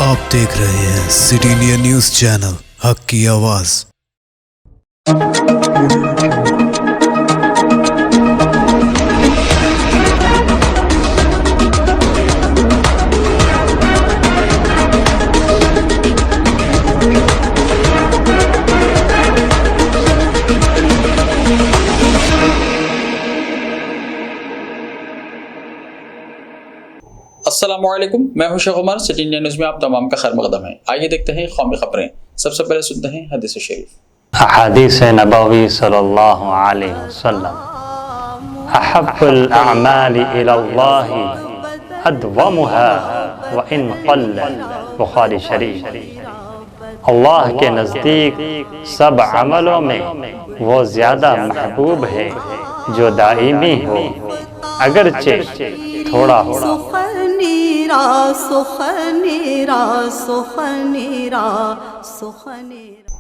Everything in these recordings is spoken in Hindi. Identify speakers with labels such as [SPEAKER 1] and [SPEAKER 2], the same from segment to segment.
[SPEAKER 1] आप देख रहे हैं सिटी इंडिया न्यूज चैनल, हक की आवाज।
[SPEAKER 2] अस्सलामुअलैकुम, मैं हूं Shaikh Umar. City India News में आप तमाम का खैर मकदम है। आइए देखते हैं कौमी खबरें। सबसे पहले सुनते हैं हदीस शरीफ।
[SPEAKER 3] हदीस नबवी सल्लल्लाहु अलैहि वसल्लम, अहब्बुल अअमालि इलल्लाहि अदवमुहा व इन क़ल्ल। बुखारी शरीफ। अल्लाह के नज़दीक सब अमलों में वो ज़्यादा महबूब है जो दाइमी हो, अगरचे थोड़ा हो।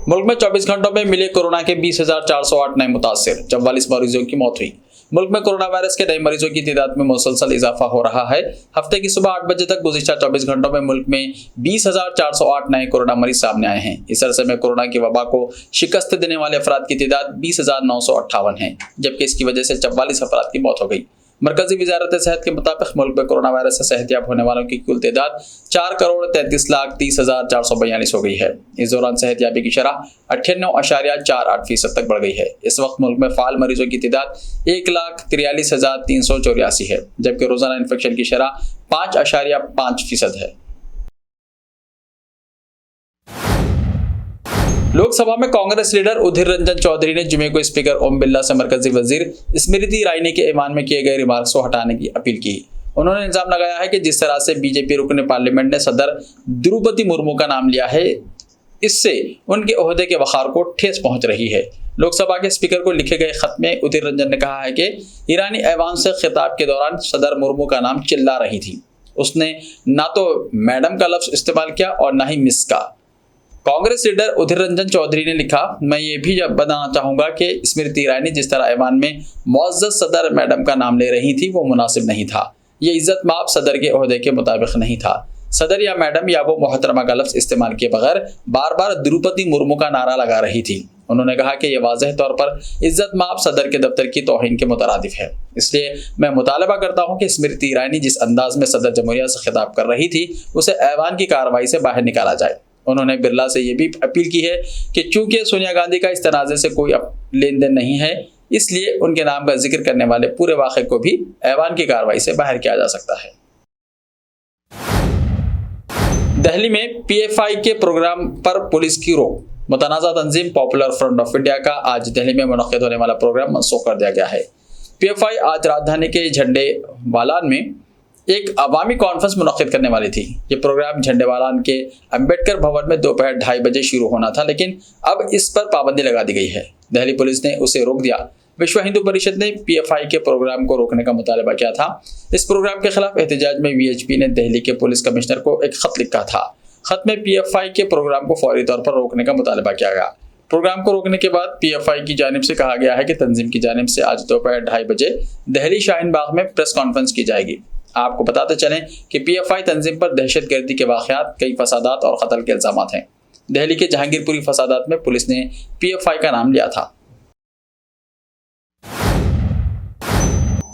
[SPEAKER 2] मुल्क में 24 घंटों में मिले कोरोना के 20,408 नए मुतासिर, 44 मरीजों की मौत हुई। मुल्क में कोरोना वायरस के नए मरीजों की तादाद में मुसलसल इजाफा हो रहा है। हफ्ते की सुबह 8 बजे तक गुज़िश्ता 24 घंटों में मुल्क में 20,408 नए कोरोना मरीज सामने आए हैं। इस अरसे में कोरोना की वबा को शिकस्त देने वाले अफराद की तादाद 20,958 है, जबकि इसकी वजह से 44 अफराद की मौत हो गई। मरकजी वजारत सेहत के मुताबिक मुल्क में कोरोना वायरस से सेहतियाब होने वालों की कुल तादाद 4,33,30,442 हो गई है। इस दौरान सेहतियाबी की शरह 98.48% तक बढ़ गई है। इस वक्त मुल्क में फाल मरीजों की तादाद 1,43,384 है, जबकि रोजाना इन्फेक्शन की शरह 5.5% है। लोकसभा में कांग्रेस लीडर उधीर रंजन चौधरी ने जुमे को स्पीकर ओम बिरला से मरकजी वजीर स्मृति ईरानी के ऐवान में किए गए रिमार्क्स को हटाने की अपील की। उन्होंने इल्जाम लगाया है कि जिस तरह से बीजेपी रुकने पार्लियामेंट ने सदर द्रौपदी मुर्मू का नाम लिया है, इससे उनके ओहदे के वखार को ठेस पहुंच रही है। लोकसभा के स्पीकर को लिखे गए खत में उधीर रंजन ने कहा है कि ईरानी ऐवान से खिताब के दौरान सदर मुर्मू का नाम चिल्ला रही थी। उसने ना तो मैडम का लफ्ज इस्तेमाल किया और ना ही मिस का। कांग्रेस लीडर उधीर रंजन चौधरी ने लिखा, मैं ये भी बताना चाहूंगा कि स्मृति ईरानी जिस तरह ऐवान में मुअज़्ज़ज़ सदर मैडम का नाम ले रही थी वो मुनासिब नहीं था। ये इज्जत माप सदर के ओहदे के मुताबिक नहीं था। सदर या मैडम या वो मोहतरमा का लफ्ज इस्तेमाल किए बगैर बार बार द्रौपदी मुर्मू का नारा लगा रही थी। उन्होंने कहा कि यह वाज़ेह तौर पर इज्जत माप सदर के दफ्तर की तौहीन के मुतरादिफ है। इसलिए मैं मुतालबा करता हूँ कि स्मृति ईरानी जिस अंदाज में सदर जमहूरिया से खिताब कर रही थी उसे ऐवान की कार्रवाई से बाहर निकाला जाए। उन्होंने बिरला से यह भी अपील की है कि चूंकि सोनिया गांधी का इस तनाज़े से कोई लेन देन नहीं है, इसलिए उनके नाम का जिक्र करने वाले पूरे वाक़े को भी ऐवान की कार्रवाई से बाहर किया जा सकता है। दिल्ली में पीएफआई के प्रोग्राम पर पुलिस की रोक। मुतनाज़ा तंजीम पॉपुलर फ्रंट ऑफ इंडिया का आज दिल्ली में मुनक़्क़िद होने वाला प्रोग्राम मनसूख कर दिया गया है। पीएफआई आज राजधानी के झंडेवालान में एक अवामी कॉन्फ्रेंस मुनक़्क़िद करने वाली थी। ये प्रोग्राम झंडेवालान के अम्बेडकर भवन में दोपहर 2:30 बजे शुरू होना था, लेकिन अब इस पर पाबंदी लगा दी गई है। दिल्ली पुलिस ने उसे रोक दिया। विश्व हिंदू परिषद ने पीएफआई के प्रोग्राम को रोकने का मुतालबा किया था। इस प्रोग्राम के खिलाफ एहतजाज में वीएचपी ने दिल्ली के पुलिस कमिश्नर को एक खत लिखा था। खत में पीएफआई के प्रोग्राम को फौरी तौर पर रोकने का मुतालबा किया गया। प्रोग्राम को रोकने के बाद पीएफआई की जानिब से कहा गया है कि तंजीम की जानिब से आज दोपहर 2:30 बजे दिल्ली शाहीन बाग में प्रेस कॉन्फ्रेंस की जाएगी। आपको बताते चलें कि पीएफआई तंजीम पर दहशतगर्दी के वाक़यात, कई फसादात और कत्ल के इल्जामात हैं। दिल्ली के जहांगीरपुरी फसादात में पुलिस ने पीएफआई का नाम लिया था।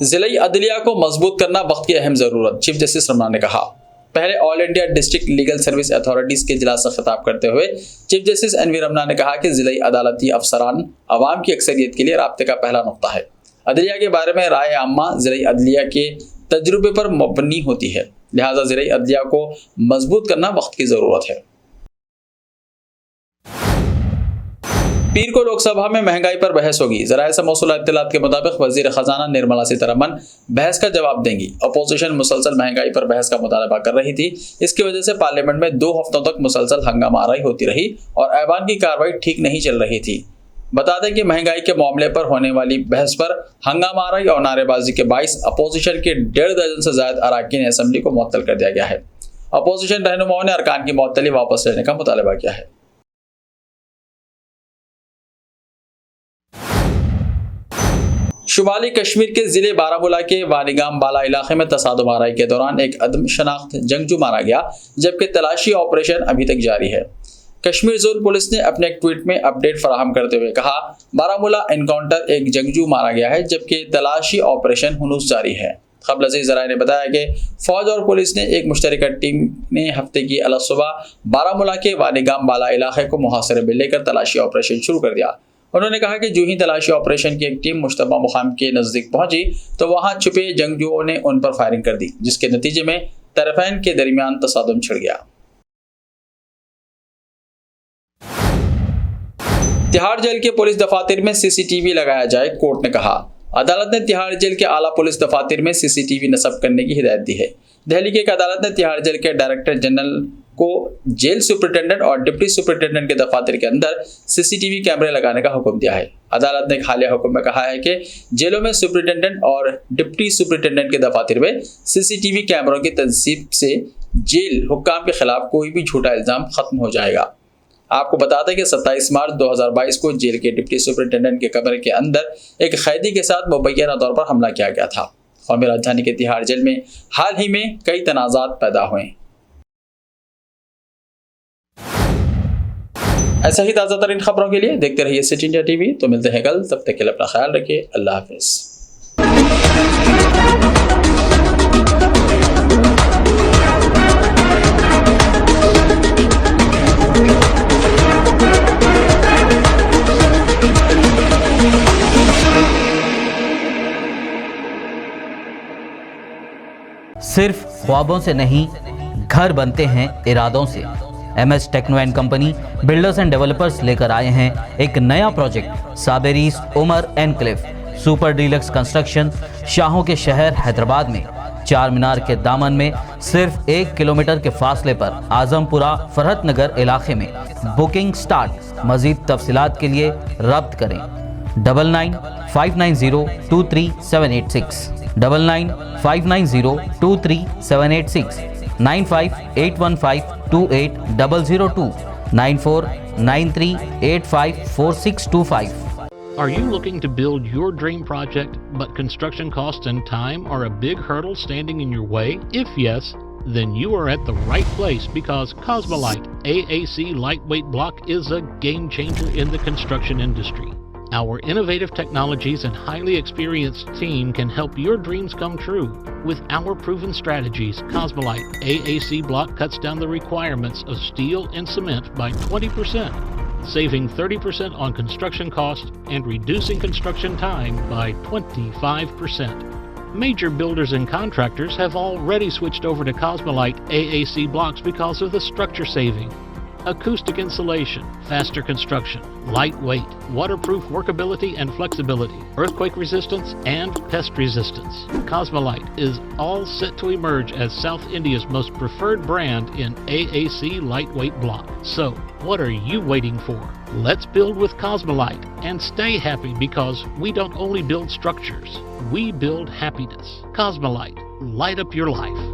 [SPEAKER 2] ज़िला अदलिया को मजबूत करना वक्त की अहम ज़रूरत, चीफ जस्टिस रमना ने कहा। पहले all India district legal service authorities के इजलास से खिताब करते हुए चीफ जस्टिस एनवी रमना ने कहा कि ज़िला अदालती अफसरान अवाम की अक्सरियत के लिए राब्ते का पहला नुक्ता है। अदलिया के बारे में राय आम्मा ज़िला अदलिया के तजुर्बे पर मबनी होती है, लिहाजा ज़िला अदलिया को मजबूत करना वक्त की ज़रूरत है। पीर को लोकसभा में महंगाई पर बहस होगी। ज़राए से मौसूला इत्तलात के मुताबिक वज़ीर ख़जाना निर्मला सीतारमन बहस का जवाब देंगी। अपोजिशन मुसलसल महंगाई पर बहस का मुतालबा कर रही थी। इसकी वजह से पार्लियामेंट में 2 हफ्तों तक मुसलसल हंगामा आराई होती रही और ऐवान की कार्रवाई ठीक नहीं चल रही थी। बता दें कि महंगाई के मामले पर होने वाली बहस पर हंगामा आराई और नारेबाजी के बाइस अपोजिशन के 1.5 दर्जन से ज़ायद अरकान असम्बली को मुअत्तल कर दिया गया है। अपोजिशन रहनुमाओं ने अरकान की मुअत्तली वापस लेने का मुतालबा किया है। शुमाली कश्मीर के जिले बारामूला के वानीगाम बाला इलाके में तसादुम आराई के दौरान एक अदम शनाख्त जंगजू मारा गया, जबकि तलाशी ऑपरेशन अभी तक जारी है। कश्मीर जोन पुलिस ने अपने एक ट्वीट में अपडेट फराहम करते हुए कहा, बारामूला एनकाउंटर एक जंगजू मारा गया है, जबकि तलाशी ऑपरेशन हुनूस जारी है। खबर अजीज ज़राए ने बताया कि फौज और पुलिस ने एक मुश्तरका टीम ने हफ्ते की अलसुबह बारामूला के वानीगाम बाला इलाके को मुहासरे में लेकर तलाशी ऑपरेशन शुरू कर दिया। उन्होंने कहा कि जो ही तलाशी ऑपरेशन की एक टीम मुश्तबा मुकाम के नज़दीक पहुंची तो वहां छुपे जंगजुओं ने उन पर फायरिंग कर दी, जिसके नतीजे में तरफैन के दरमियान तसादुम छिड़ गया। तिहाड़ जेल के पुलिस दफातर में सीसीटीवी लगाया जाए, कोर्ट ने कहा। अदालत ने तिहाड़ जेल के आला पुलिस दफातर में सीसीटीवी नस्ब करने की हिदायत दी है। दिल्ली की एक अदालत ने तिहाड़ जेल के डायरेक्टर जनरल को जेल सुपरिटेंडेंट और डिप्टी सुपरिटेंडेंट के दफातर के अंदर सीसीटीवी कैमरे लगाने का हुक्म दिया है। अदालत ने एक हालिया हुक्म में कहा है कि जेलों में सुपरिटेंडेंट और डिप्टी सुपरिटेंडेंट के दफातर में सीसीटीवी कैमरों की तनसीब से जेल हुक्काम के खिलाफ कोई भी झूठा इल्जाम खत्म हो जाएगा। आपको बता दें कि 27 मार्च 2022 को जेल के डिप्टी सुपरिटेंडेंट के कमरे के अंदर एक कैदी के साथ मुबैना तौर पर हमला किया गया था। कौमी राजधानी के तिहाड़ जेल में हाल ही में कई तनाज़ात पैदा हुए। ऐसा ही ताज़ा तरीन खबरों के लिए देखते रहिए सिटी इंडिया टीवी। तो मिलते हैं कल, तब तक के लिए अपना ख्याल रखिए। अल्लाह हाफिज़।
[SPEAKER 4] सिर्फ ख्वाबों से नहीं, घर बनते हैं इरादों से। MS Techno and company builders and developers लेकर आए हैं एक नया प्रोजेक्ट, साबेरीज Umar enclave super deluxe construction, शाहों के शहर हैदराबाद में। चार मीनार के दामन में सिर्फ 1 किलोमीटर के फासले पर आजमपुरा फरहत नगर इलाके में। Booking start. मजीद तफसीलात के लिए रब्त करें 9959023786 9959023786 9581528002 9493854625।
[SPEAKER 5] Are you looking to build your dream project, but construction costs and time are a big hurdle standing in your way? If yes, then you are at the right place, because Cosmolite AAC lightweight block is a game changer in the construction industry. Our innovative technologies and highly experienced team can help your dreams come true. With our proven strategies, Cosmolite AAC block cuts down the requirements of steel and cement by 20%, saving 30% on construction costs and reducing construction time by 25%. Major builders and contractors have already switched over to Cosmolite AAC blocks because of the structure saving. Acoustic insulation, faster construction, lightweight, waterproof workability and flexibility, earthquake resistance and pest resistance. Cosmolite is all set to emerge as South India's most preferred brand in AAC lightweight block. So, what are you waiting for? Let's build with Cosmolite and stay happy, because we don't only build structures, we build happiness. Cosmolite, light up your life.